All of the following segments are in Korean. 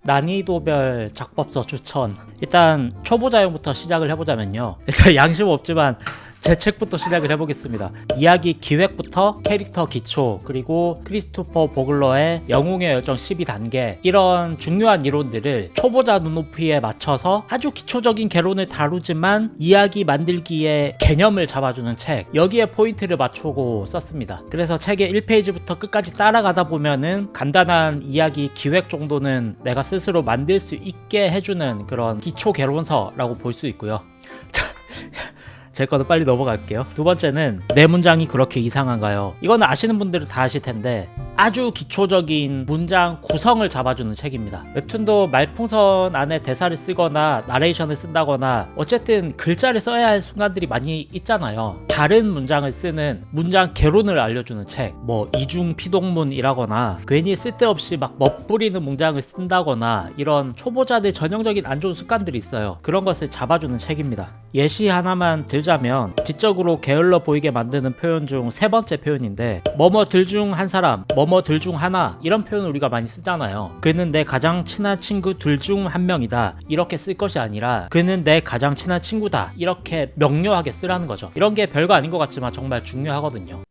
난이도별 작법서 추천. 일단 초보자용부터 시작을 해보자면요, 일단 양심 없지만 제 책부터 시작을 해보겠습니다. 이야기 기획부터 캐릭터 기초, 그리고 크리스토퍼 보글러의 영웅의 열정 12단계, 이런 중요한 이론들을 초보자 눈높이에 맞춰서 아주 기초적인 개론을 다루지만 이야기 만들기에 개념을 잡아주는 책, 여기에 포인트를 맞추고 썼습니다. 그래서 책의 1페이지부터 끝까지 따라가다 보면은 간단한 이야기 기획 정도는 내가 스스로 만들 수 있게 해주는 그런 기초 개론서라고 볼 수 있고요. 제 거도 빨리 넘어갈게요. 두 번째는 내 문장이 그렇게 이상한가요? 이건 아시는 분들은 다 아실 텐데 아주 기초적인 문장 구성을 잡아주는 책입니다. 웹툰도 말풍선 안에 대사를 쓰거나 나레이션을 쓴다거나 어쨌든 글자를 써야 할 순간들이 많이 있잖아요. 다른 문장을 쓰는 문장 개론을 알려주는 책, 뭐 이중 피동문이라거나 괜히 쓸데없이 막 멋부리는 문장을 쓴다거나 이런 초보자들 전형적인 안 좋은 습관들이 있어요. 그런 것을 잡아주는 책입니다. 예시 하나만 들자면 지적으로 게을러 보이게 만드는 표현 중 세 번째 표현인데, 뭐뭐들 중 한 사람, 뭐뭐들 중 하나, 이런 표현을 우리가 많이 쓰잖아요. 그는 내 가장 친한 친구 둘 중 한 명이다, 이렇게 쓸 것이 아니라 그는 내 가장 친한 친구다, 이렇게 명료하게 쓰라는 거죠. 이런 게 별거 아닌 것 같지만 정말 중요하거든요.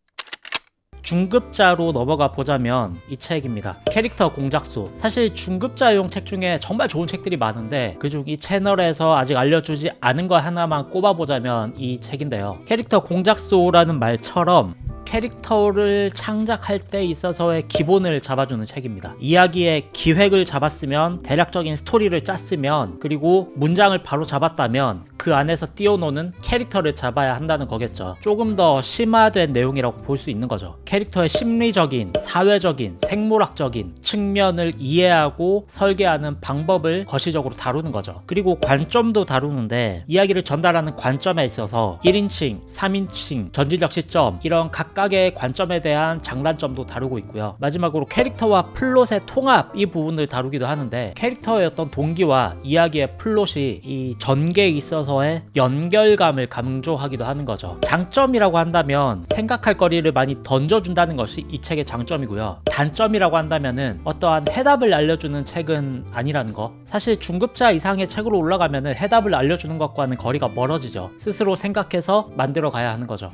중급자로 넘어가 보자면 이 책입니다. 캐릭터 공작소. 사실 중급자용 책 중에 정말 좋은 책들이 많은데 그중 이 채널에서 아직 알려주지 않은 거 하나만 꼽아보자면 이 책인데요. 캐릭터 공작소라는 말처럼 캐릭터를 창작할 때 있어서의 기본을 잡아주는 책입니다. 이야기의 기획을 잡았으면, 대략적인 스토리를 짰으면, 그리고 문장을 바로 잡았다면 그 안에서 띄워놓는 캐릭터를 잡아야 한다는 거겠죠. 조금 더 심화된 내용이라고 볼 수 있는 거죠. 캐릭터의 심리적인, 사회적인, 생물학적인 측면을 이해하고 설계하는 방법을 거시적으로 다루는 거죠. 그리고 관점도 다루는데 이야기를 전달하는 관점에 있어서 1인칭, 3인칭, 전진력 시점, 이런 각각의 관점에 대한 장단점도 다루고 있고요. 마지막으로 캐릭터와 플롯의 통합, 이 부분을 다루기도 하는데 캐릭터의 어떤 동기와 이야기의 플롯이 이 전개에 있어서의 연결감을 강조하기도 하는 거죠. 장점이라고 한다면 생각할 거리를 많이 던져준다는 것이 이 책의 장점이고요. 단점이라고 한다면은 어떠한 해답을 알려주는 책은 아니라는 거. 사실 중급자 이상의 책으로 올라가면은 해답을 알려주는 것과는 거리가 멀어지죠. 스스로 생각해서 만들어 가야 하는 거죠.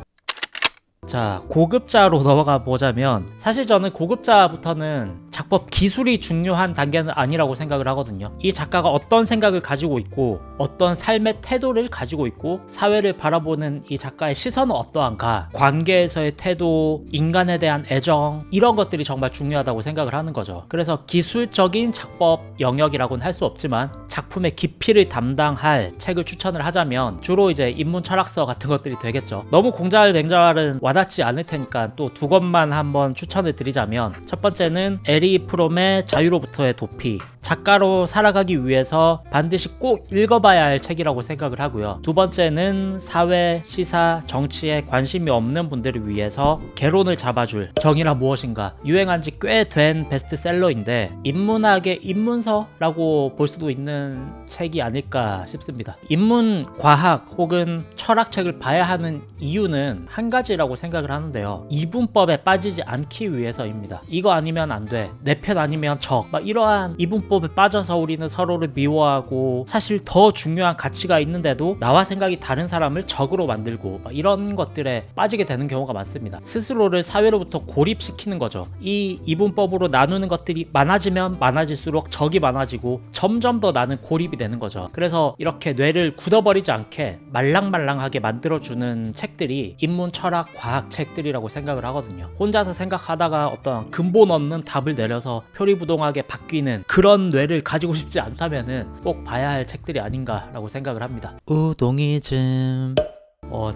자, 고급자로 넘어가 보자면 사실 저는 고급자부터는 작법 기술이 중요한 단계는 아니라고 생각을 하거든요. 이 작가가 어떤 생각을 가지고 있고 어떤 삶의 태도를 가지고 있고 사회를 바라보는 이 작가의 시선은 어떠한가, 관계에서의 태도, 인간에 대한 애정, 이런 것들이 정말 중요하다고 생각을 하는 거죠. 그래서 기술적인 작법 영역이라고는 할 수 없지만 작품의 깊이를 담당할 책을 추천을 하자면 주로 이제 인문 철학서 같은 것들이 되겠죠. 너무 공자을맹자왈은 와닿지 않을 테니까 또 두 권만 한번 추천을 드리자면, 첫 번째는 에리 프롬의 자유로부터의 도피. 작가로 살아가기 위해서 반드시 꼭 읽어봐야 할 책이라고 생각을 하고요. 두 번째는 사회, 시사, 정치에 관심이 없는 분들을 위해서 개론을 잡아줄 정의란 무엇인가. 유행한 지 꽤 된 베스트셀러인데 인문학의 입문서라고 볼 수도 있는 책이 아닐까 싶습니다. 인문, 과학 혹은 철학책을 봐야 하는 이유는 한 가지라고 생각을 하는데요. 이분법에 빠지지 않기 위해서입니다. 이거 아니면 안 돼, 내 편 아니면 적, 막 이러한 이분법에 빠져서 우리는 서로를 미워하고 사실 더 중요한 가치가 있는데도 나와 생각이 다른 사람을 적으로 만들고 막 이런 것들에 빠지게 되는 경우가 많습니다. 스스로를 사회로부터 고립시키는 거죠. 이 이분법으로 나누는 것들이 많아지면 많아질수록 적이 많아지고 점점 더 나는 고립이 되는 거죠. 그래서 이렇게 뇌를 굳어버리지 않게 말랑말랑하게 만들어주는 책들이 인문, 철학, 과학 책들이라고 생각을 하거든요. 혼자서 생각하다가 어떤 근본 없는 답을 내려서 표리부동하게 바뀌는 그런 뇌를 가지고 싶지 않다면은 꼭 봐야 할 책들이 아닌가라고 생각을 합니다. 우동이즘.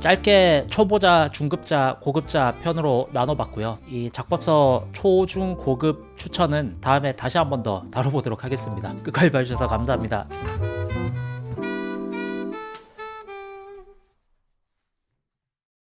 짧게 초보자, 중급자, 고급자 편으로 나눠봤고요. 이 작법서 초, 중, 고급 추천은 다음에 다시 한 번 더 다뤄보도록 하겠습니다. 끝까지 봐주셔서 감사합니다.